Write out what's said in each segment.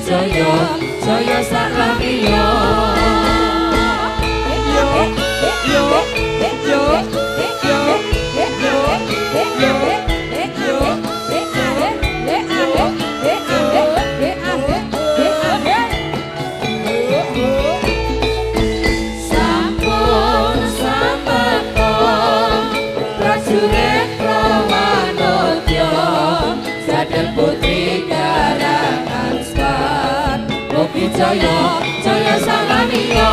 Jaya Jaya Salamiya sampun samapta prajurit Prawanodya sadel putri karangan spat Mugi Jaya Jaya Salamiya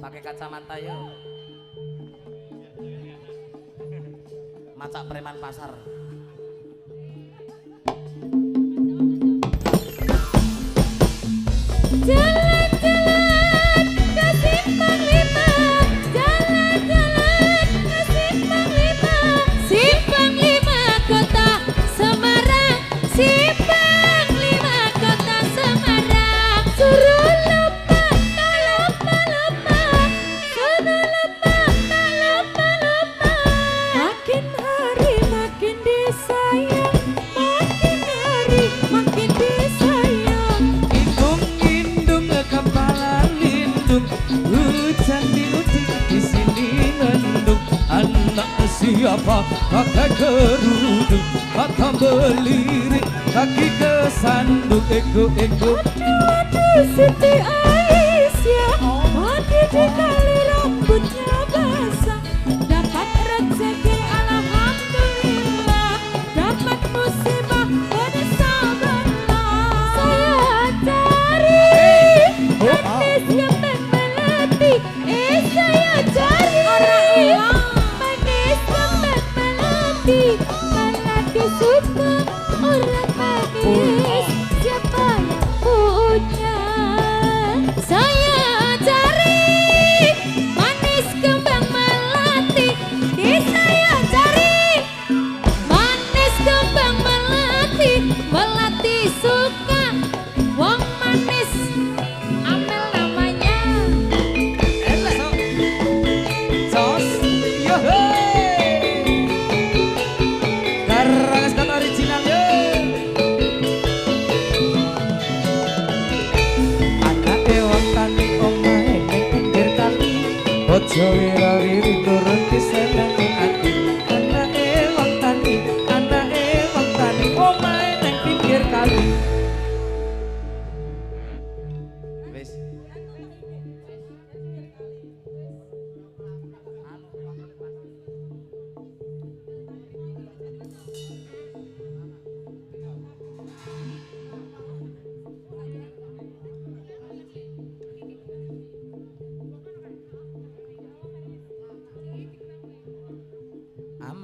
Pakai kacamata yo. Macak preman pasar. Jalan-jalan ke Simpang Lima, jalan-jalan ke Simpang Lima, Simpang Lima Kota Semarang, Simpang Lima Kota Semarang. Suruh lupa, tak lupa-lupa, suruh lupa, tak lupa-lupa. Makin hari makin disayang, makin hari makin disayang. Indung-indung kepala lindung, hujan diutik di sini mendung. Anak siapa pakai kerudung, mata melirik, kaki kesandung. Ego. Aduh Siti Aisyah, mandi di kali rambutnya basah. Dapat rezeki alhamdulillah, dapat musibah bersabarlah. Saya cari manis kembang melati, saya cari manis kembang melati. Melati suka orang manis, siapa yang punya? Saya cari manis kembang melati, saya cari manis kembang melati. Melati suka wong manis, Amel namanya. Sos, yo hey.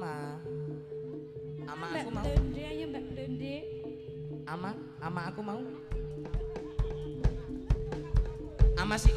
Ama Mbak aku mau. Blonde, ayo Mbak Blonde. Ama aku mau. Ama si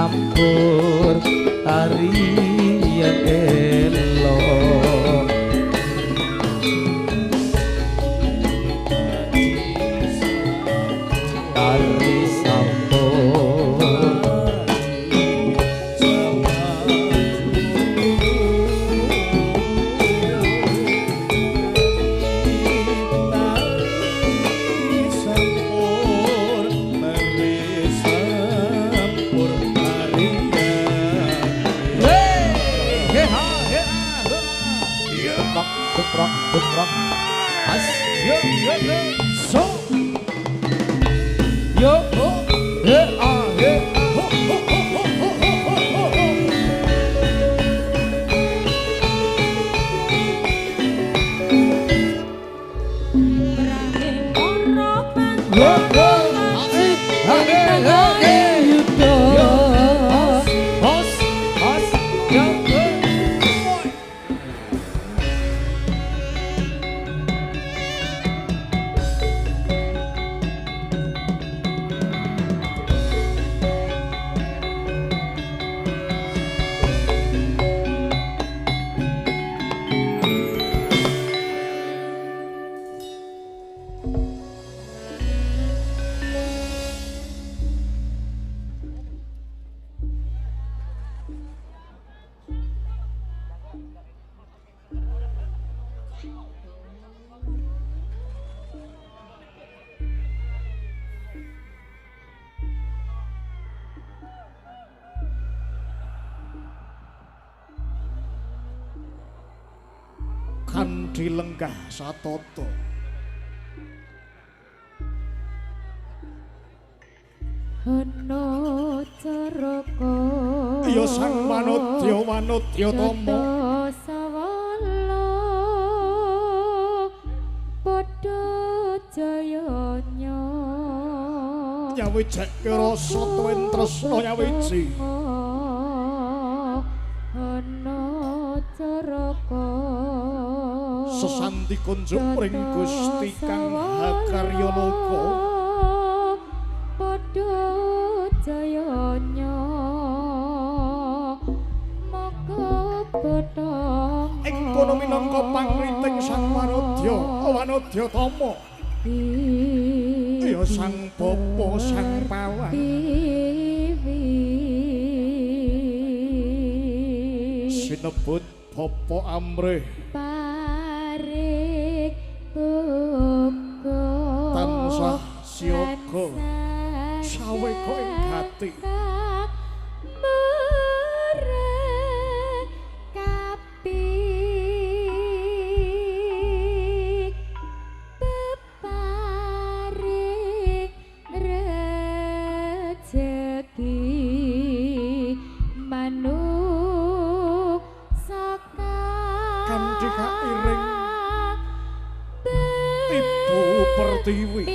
campur tarian elok tari campur Betrok, as, yo, so, yo, he, ho, ho, ho. Berakhir oropan Yo, yudo, hos, yo, Pandi lenggah satata. Ana caraka Ya sang manodya tama sawala padha jayanya nyawijek rasa tuwin tresna nyawiji ana caraka sesanti kunjuk ring Gusti kang hakarya loka padha jayanya maka betang ing kono minangka pangriting sang manodya tama ya sang bapa sang pawang sinebut Bapa Amrih paring boga tansah siyaga saweka ing gati kanthi kairing Ibu Pertiwi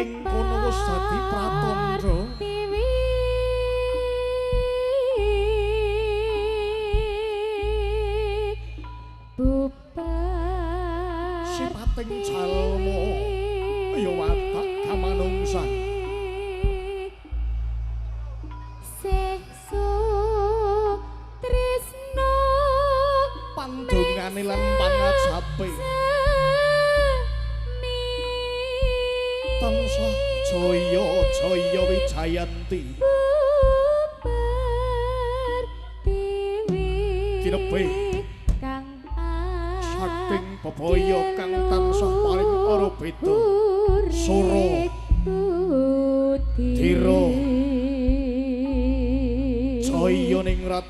ing kono wis dadi pratandha sipating jalma ya watak kamanungsan pandongane lan pangajape tansah jaya wijayanti kinepih saking bebaya kang tansah paring ora beda sura dira jaya ningrat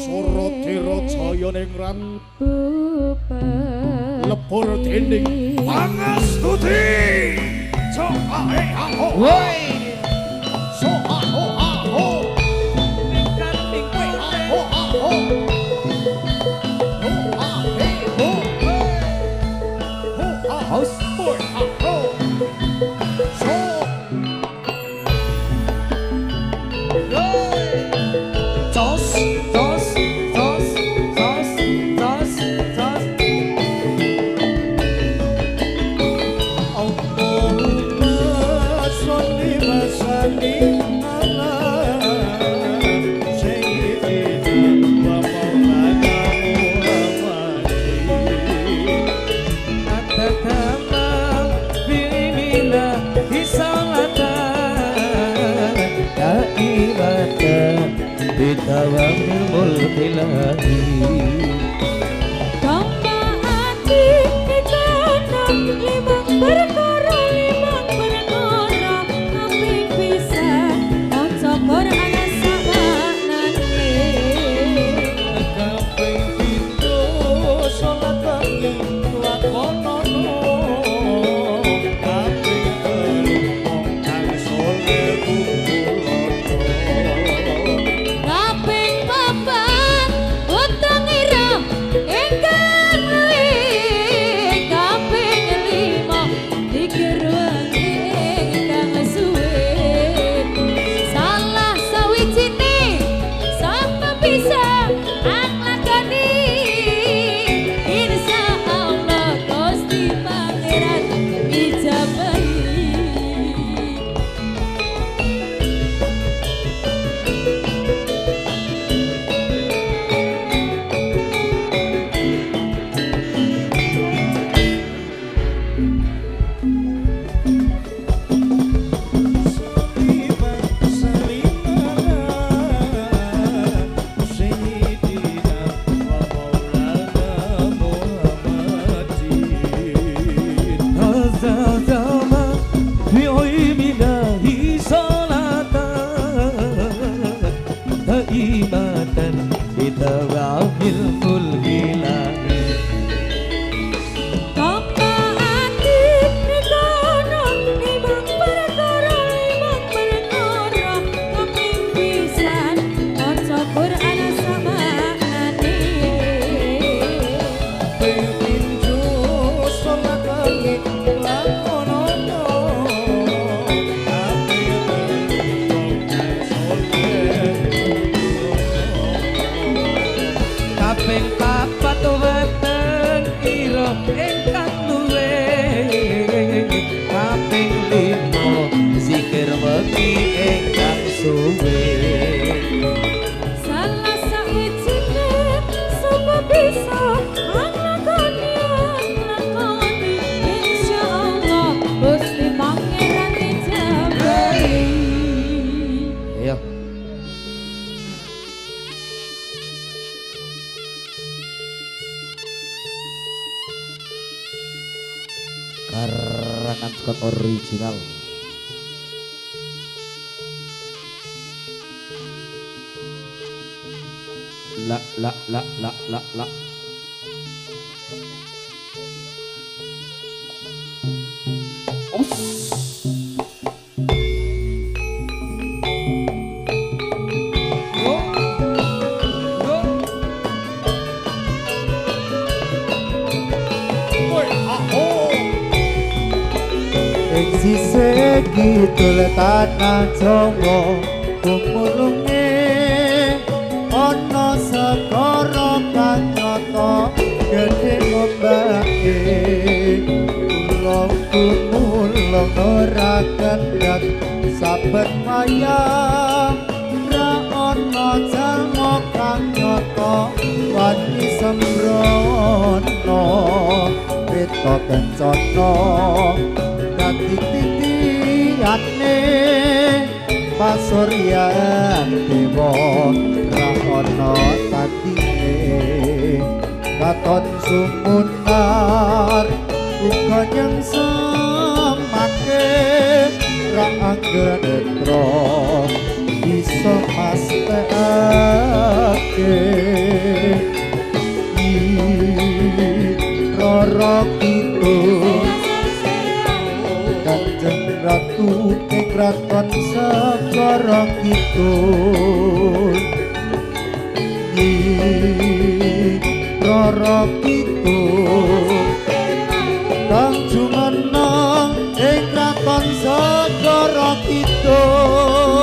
sura dira jaya ningrat lebur dening pangastuti so ae aho Woi. so aho aho Kanting kowe. aho aho ho ahe ho ho aho boy aho so Tos, tos, tos, tos, tos, tos. Allahumma sholli wa sallim ala sayyidina wa maulana Muhammadin Atakama bi'illah hisalatan Daimatan bitawamil mulkilahi limang perkara kaping pisan maca Quran samanane kaping pindho salat lakonono kaping telu kang saleh kumpulono kaping papat utang bil mulkilahi Tamba ati nikono limang perkara kaping pisan maca Quran samaknane Pinju solakangi lakonono kaping papat weteng ira ingkang luwe kaping lima zikir weki ingkang suwe salah sawijine sapa bisa lakoni insyaallah Gusti Pangeran dijabari ayo karangan Scott original la Sise kidul tanah Jawa kumulunge ana sekara kang nyata gedhe ombake kula kumulung ora kendhat saben wayah ra ana jalma kang nyata wani sembrono Rita kencana titi-titiane pasuryan dewa rahana tatine katon sumunar uga nyengsemake ra anggenetra bisa pastekake Rara Kidul Kanjeng Ratu ing kraton Segara Kidul Rara Kidul kang jumeneng ing kraton Segara Kidul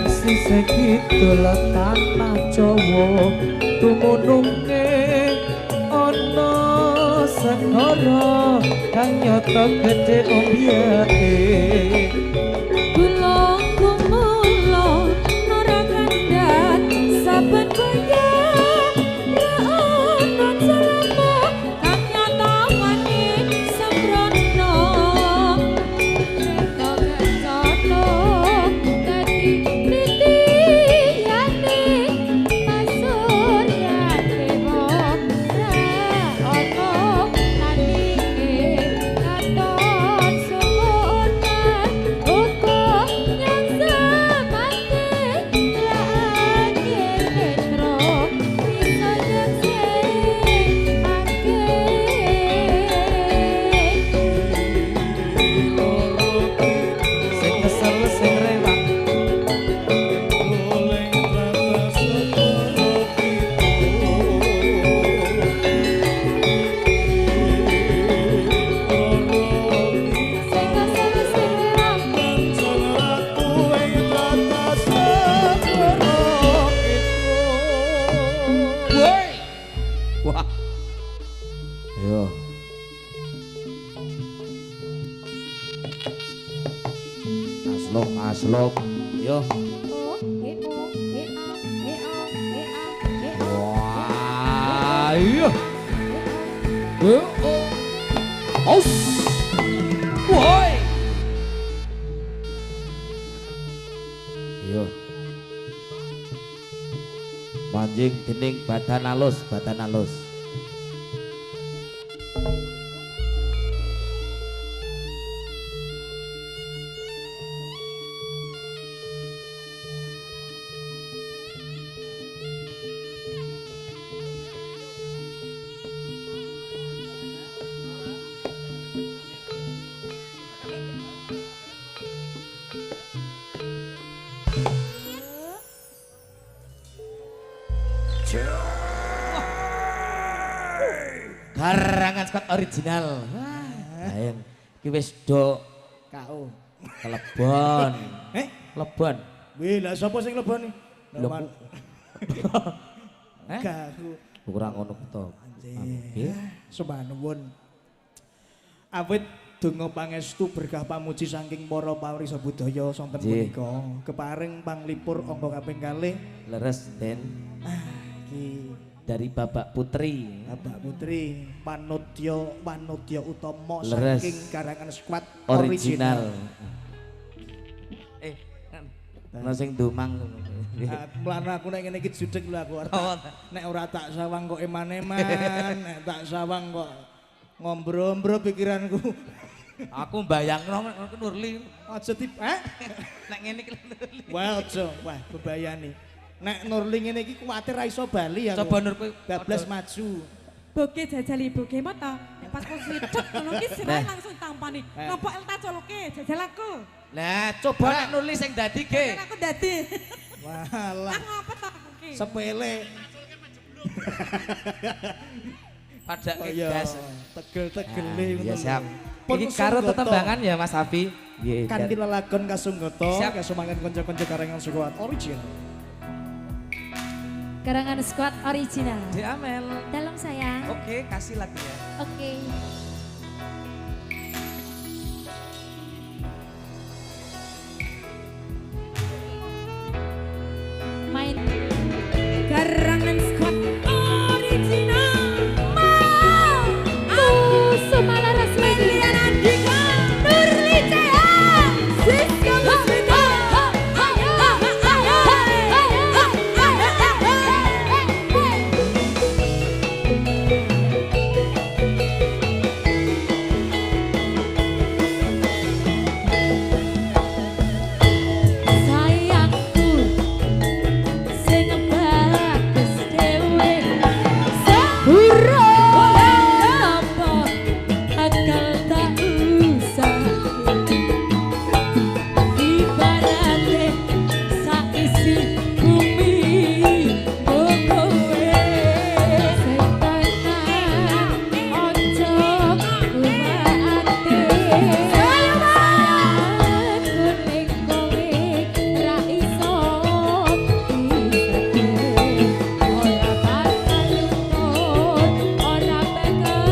sise kidul tanah Jawa tumununge ana segara kang nyata gedhe ombyake kula kumula ora kandhat saben kaya ya ana jalma kang nyata wani sembrono Rita kencana dadi titiyane pasuryan dewa ra ana tandinge katon sumunar uga nyengsemake ra anggenetro bisa nyeksemake sing kesel sing rewang wah yo aslok yo wah iya aus woi yo manjing ditanding dening Badan Alus, Badan Alus. Karangan Scott original. Ayo, iki wis do Kau. kelebon. Kelebon. Wih, lah sapa sing lebon iki? Lho, Kau. kurang ngono to. Nggih. Sembah nuwun. Awit donga pangestu berkah pamuji saking para pawarisa budaya sonten Nggih. punika keparing panglipur angka kaping kalih. Leres Den Iki dari Bapak Putri. Bapak Putri Panutya Utama Leres. saking Karangan Squad Original. Kan. Ono sing dumang. Mulane aku nek ngene iki judeg lho aku. Nek ora tak sawang kok eman-eman, nek tak sawang kok ngombro-ombro pikiranku. Aku mbayangno Nurli. Aja Nek ngene iki Nurli. Wah, aja. Wah, bebayani. Nek Nurli ngene iki kuwatir ra iso bali ya. Coba Nur kowe bablas maju. Boke jajal ibu ge mata. Nek pas posisi cek ngono ki sirahe Nah. langsung tampani. Ngopo elta coloke jajal aku. Lah coba nek Nurli sing dadi ge. Kan aku dadi. Walah, Ah ngapa to aku ki? sepele. Padake Kaya gas. tegel-tegele Ya siap. Pun Iki karo Sunggata. tetembangan ya Mas Afi. Nggih. Kanthi lelagon kasunggata Siap. kasumangan kanca-kanca Karangan Squad Original. Karangan Squad original. Di Amel. Dalam sayang. Oke, kasih lagunya. Oke. Main Karangan Squad original. Mau Sumala Rasmi Liana Dika Nurli Cea Siska Musmita. Sayangku sing bagus dhewe sahura apa akal tak usah ibarate saisi bumi kowe setan ojo kuwate sayangku ning kowe ra iso disate ora bakal luput ora bakal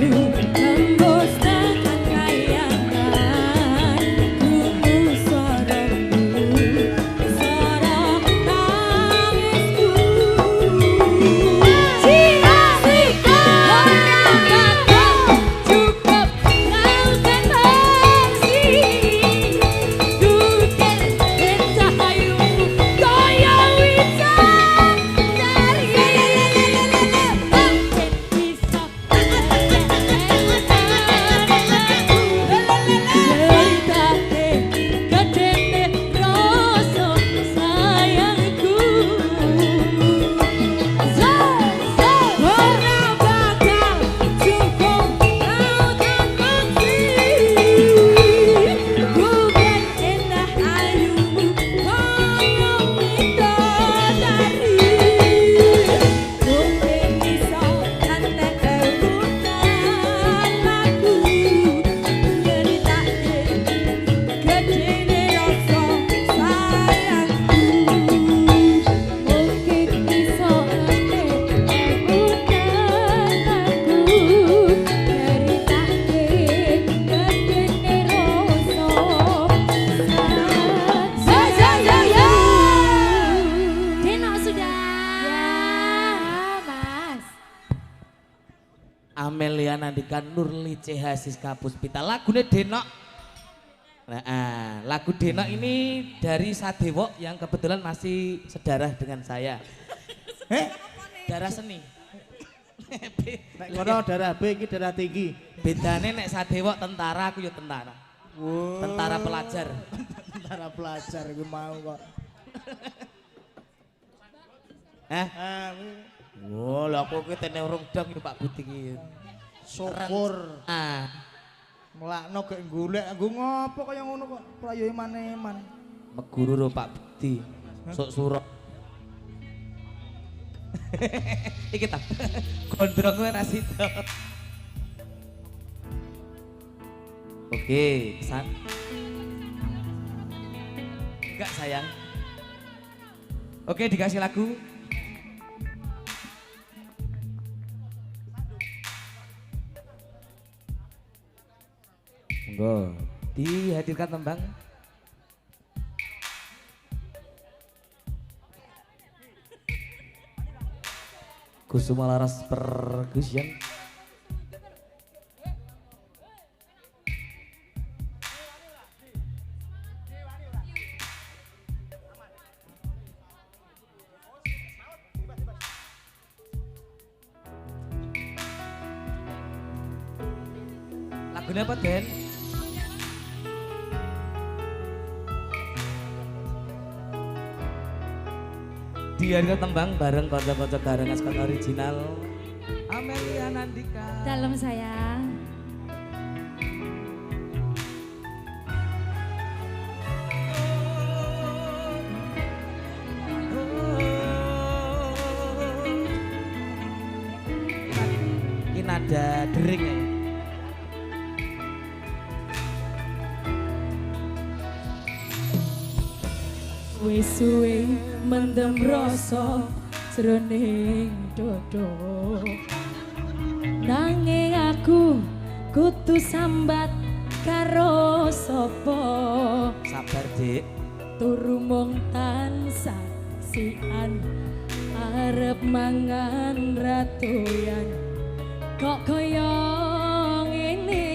mute tembus tangan kayangan kumu sorongku sorong tangisku sia-sia orang bakal cukup lautan bersih duker dan cahayumu kaya wisan dari bisa gedene rasa sayangku ora bakal cukup lautan bersih bukan indah ayumu kaya widodari mungkin bisa antek kewutan lagu nyeritake gedene rasa sayangku mungkin bisa antek kewutan lagu nyeritake gedene rasa sayangku Dino sudah ya mas Amelia Nandika Nurli CH Siska Puspita lagune Denok. Nah, lagu Denok ini dari Sadewok yang kebetulan masih sedarah dengan saya. Darah seni. Nek kono darah B iki darah tinggi. Bedane nek Sadewok tentara, aku ya tentara. Wow. Tentara pelajar. Tentara pelajar iku mau kok. Oh, lha aku ki tene urung dang ya Pak Budi ki. Syukur. Melakno gek golek nggo ngopo kaya ngono kok prayo eman-eman. Meguru ro Pak Budi. Sok surok. Iki ta. Gondrong kowe ra sida. Oke, kesan. Enggak sayang. Oke, dikasih lagu. Monggo, dihadirkan tembang. Kusuma Laras Percussion. Lagunya apa, Den? Dihadirkan tembang bareng kocok-kocok bareng naskah original Amelia Nandika. Dalam sayang. Ini nada dering ya. Wis suwe mendem rasa jroning dodo. Nanging aku kudu sambat karo sapa. Sabar, Dik. Turu mung tansah sian arep mangan ratoyan. Kok kaya ngene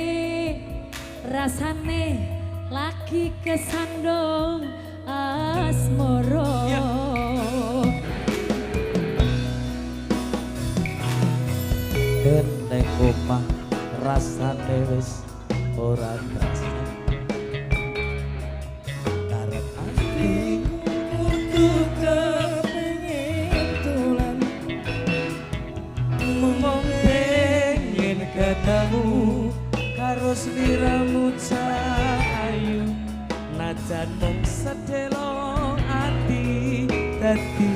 rasane lagi kesandung asmara. Ning omah rasane wis ora krasa. Karep ati kudu kepengin tulan. Mung pengen ketemu karo sliramu cahayu. Najan mung sedelo ati dadi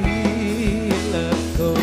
lega.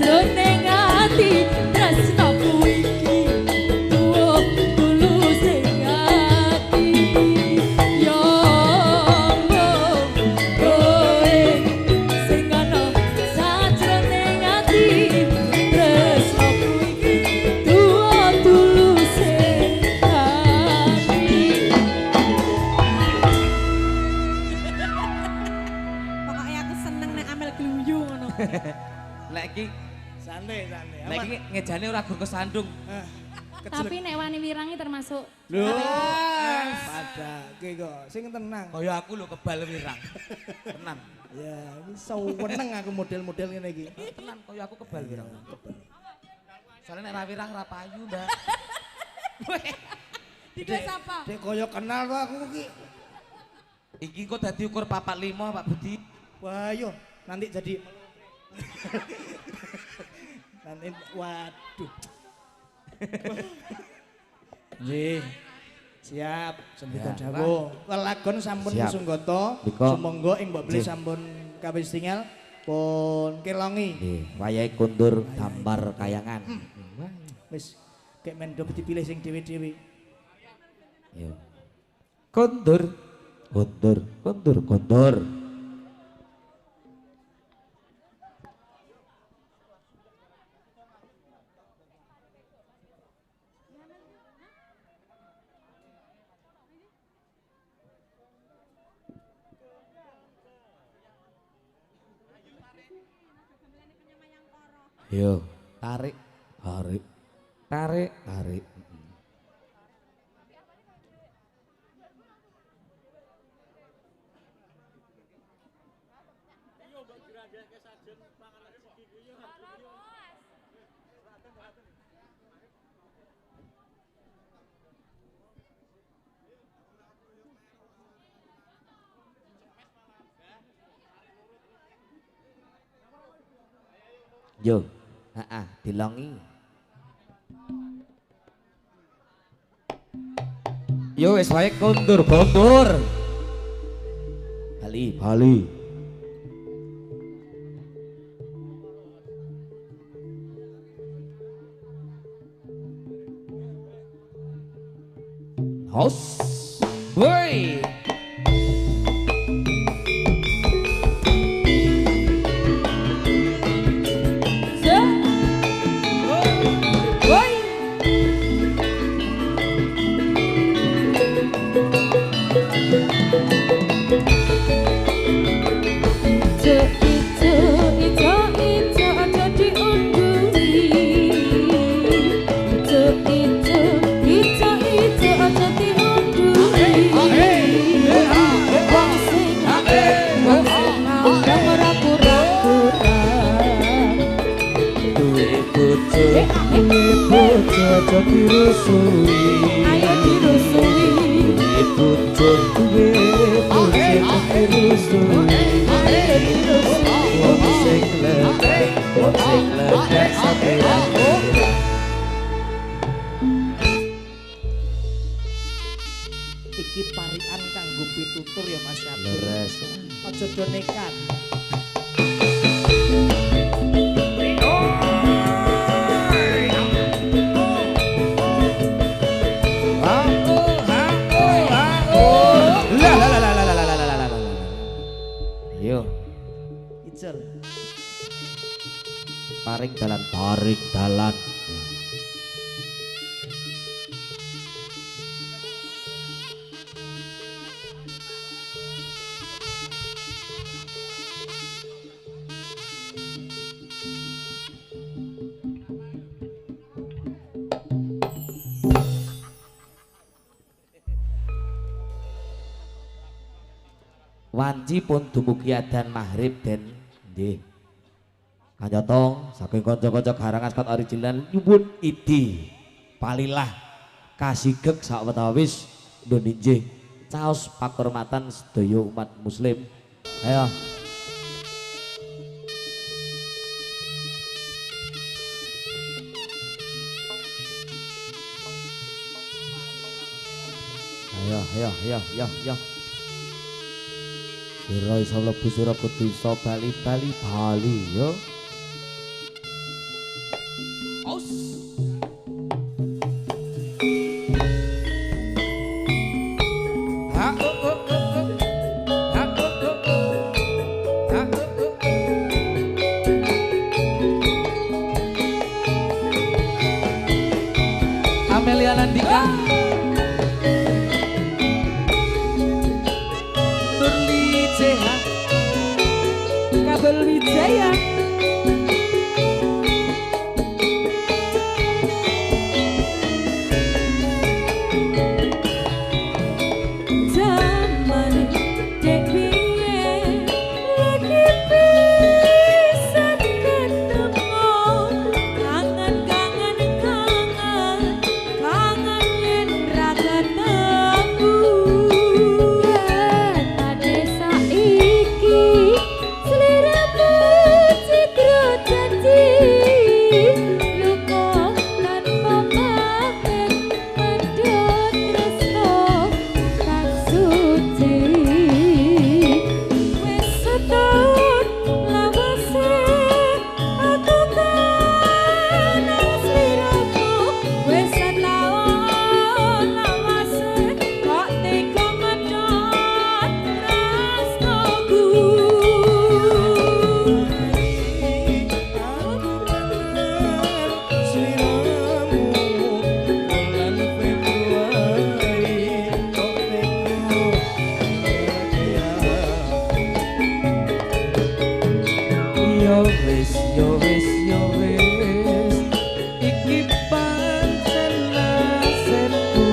sajroning ati tresnaku iki tuwa tulus ing ati yo kowe sing ana sajroning ati tresnaku iki tuwa tulus ing ati. Pokoknya aku seneng nek amel gluyu ngono. Nek iki Santai. nek iki ngejane ora gur kesandung. Tapi nek wani wirangi termasuk Lho, padake kok. Sing tenang. Kaya aku lho kebal wirang. Tenan. Ya, iki seneng aku model-model ngene iki. Tenan kaya aku kebal wirang. Soalnya nek ra wirang ra payu, Mbak. Dikira sapa? Dek kaya kenal to aku iki. Iki kok dadi ukur 45, Pak Budi. Wah, yo nanti jadi nanti waduh. Nggih. Siap, sembiko Ya. dawuh. Lelagon sampun Siap. Sunggata, Dika. sumangga ing mbok beli Nggih. sampun kawis tinggal pun kelongi. Nggih, wayahe kundur gambar kayangan. Wis kek mendo dipilih sing dhewe-dhewe. Yo. Kundur. Yo, tarik. Yo, dilongi. Yo wis wae kundur. Bali. Hos. Woi. Ayo dirusui bojo duwe bojo dirusui wong sing ledek sapiran Iki parikan kanggo pitutur ya Mas Abdul. leres. Aja do nekat. Yo, Ijel. paring dalan. Wanci pun dumugi adzan maghrib den nggih. Kanyata saking kanca-kanca garang askat original nyuwun idi palilah kasigeg sawetawis nggih caos pakurmatan sedaya umat muslim. Ayo. Ayo. Sira iso mlebu sira kudu iso bali yo. Aus. Ha Ha Ha Amelia Nandika. Nurli CH. Kabel Wijaya. Zaman dek biyen lagi bisa ketemu, kangen yen ra ketemu. Ade saiki sliramu citra janji luka tanpa pamit medhot tresno tak suci Wis setahun lawase aku kangen sliramu. Wis setahun lawase kok tega medhot tresnoku. Yo wis iki pancen nasibku.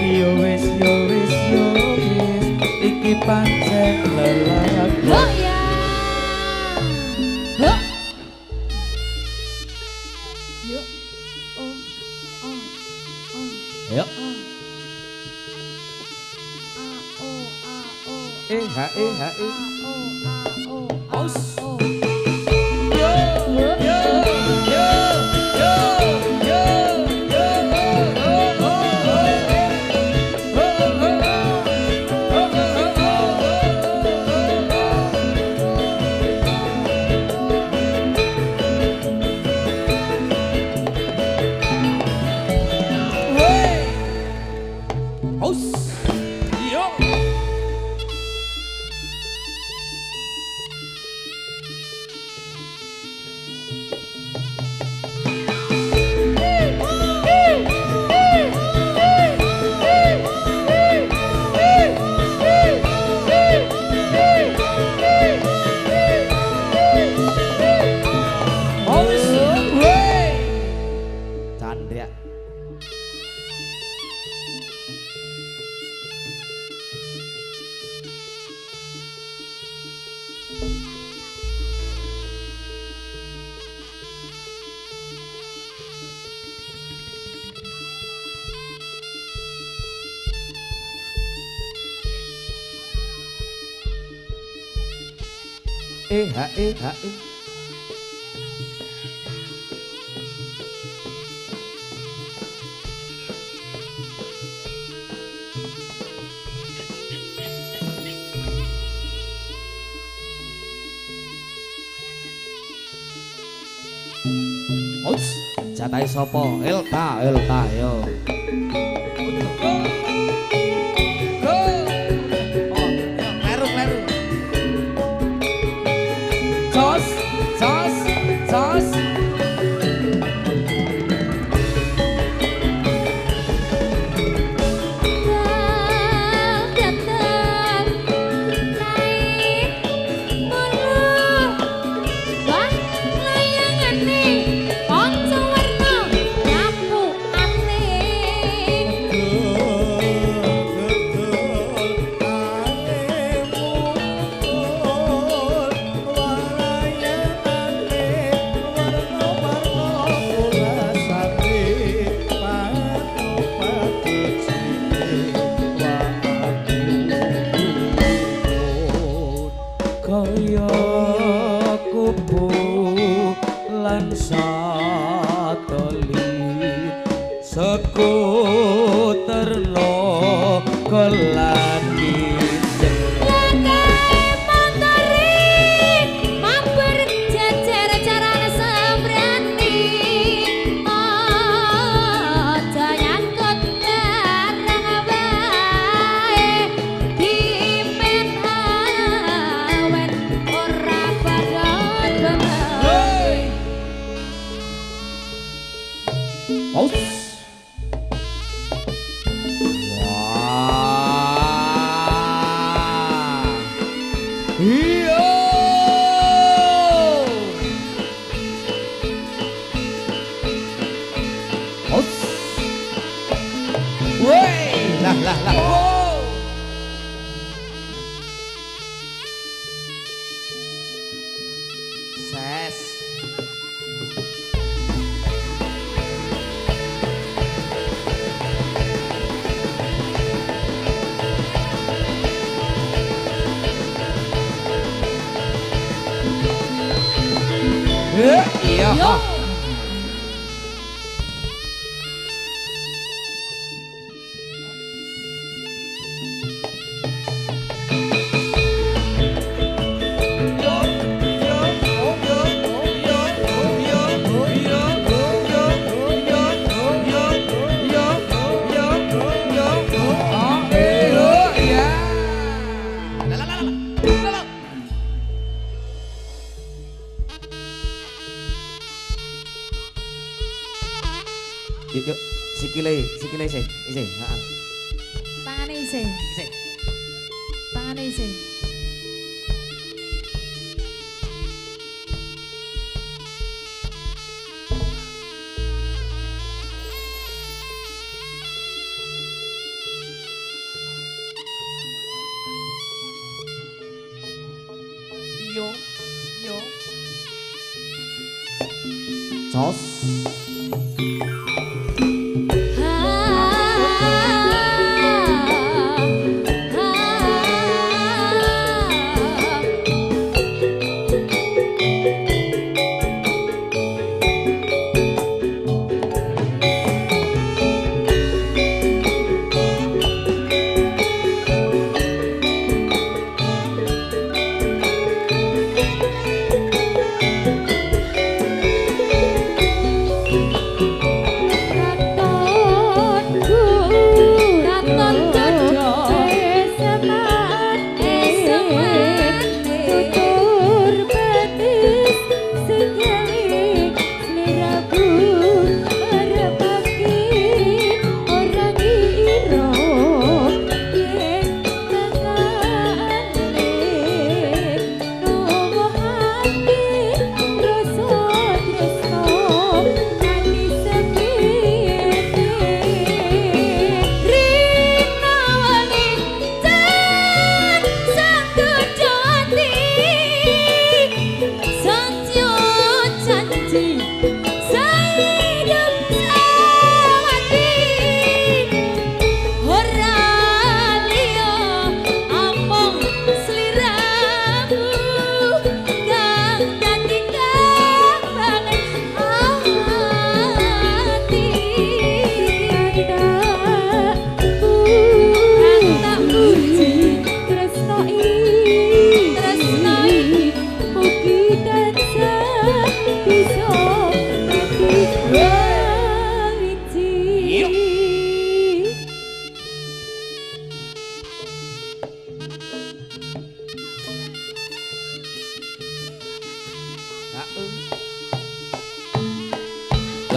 Yo wis iki pancen lelaku. Ho ya ho yo oh oh oh Ayo. a o a o Aus. oh Yo yo yo yo yo Aus. Yo. Chandra. Ha. Aus. Jatahe sapa? Elta yo. Kleru. Sos. Kaya kupu lan sateli sekuterno kelan kijeng Langkai motori mampir jejer carane sembrani Aus. Wah. Iya. Aus. Woi, lah. Oh. Ses. Iya. Yo. Yuk, sikile sih, heeh. Tangane isih. Sih. Tangane isih. Yo. Jos.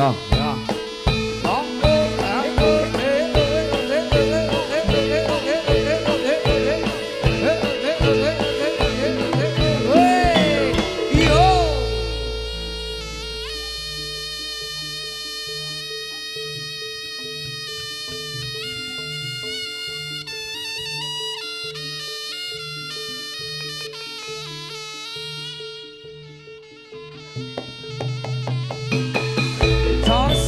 Yo. Toss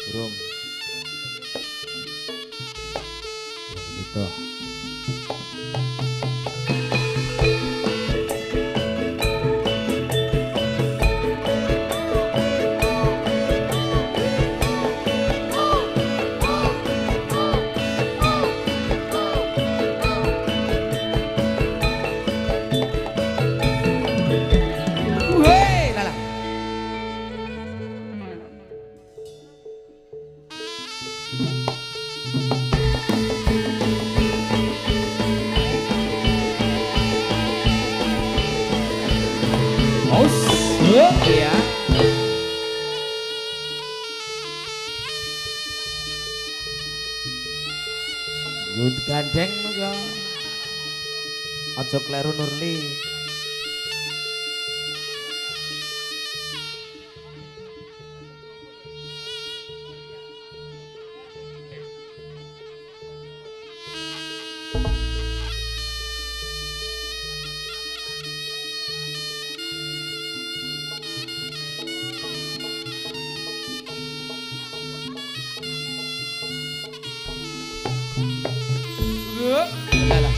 Burung. Gitu. Weh, lala. Iya. Yud gandeng ya. Aja kleru Nurli. Lala.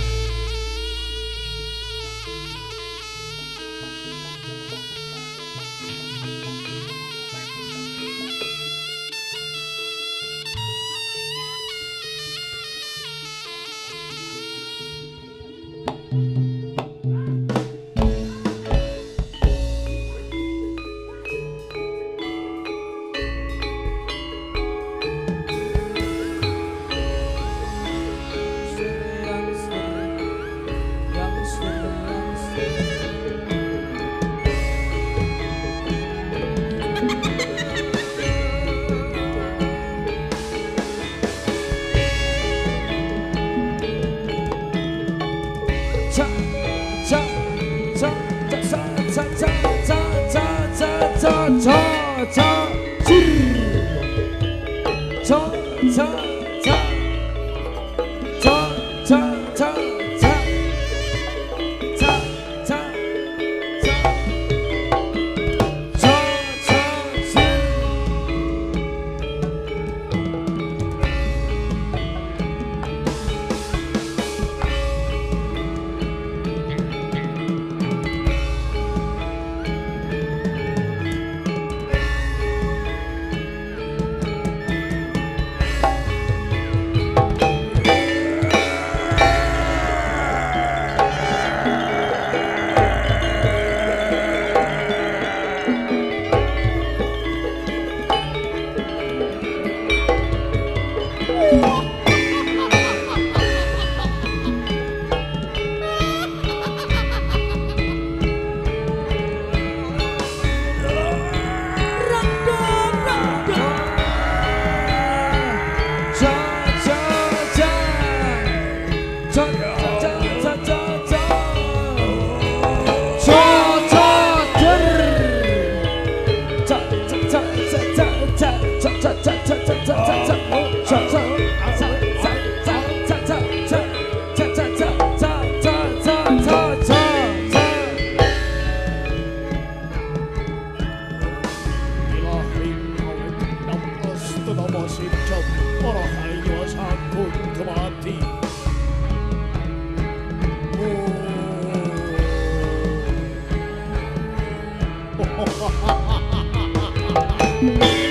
Oh.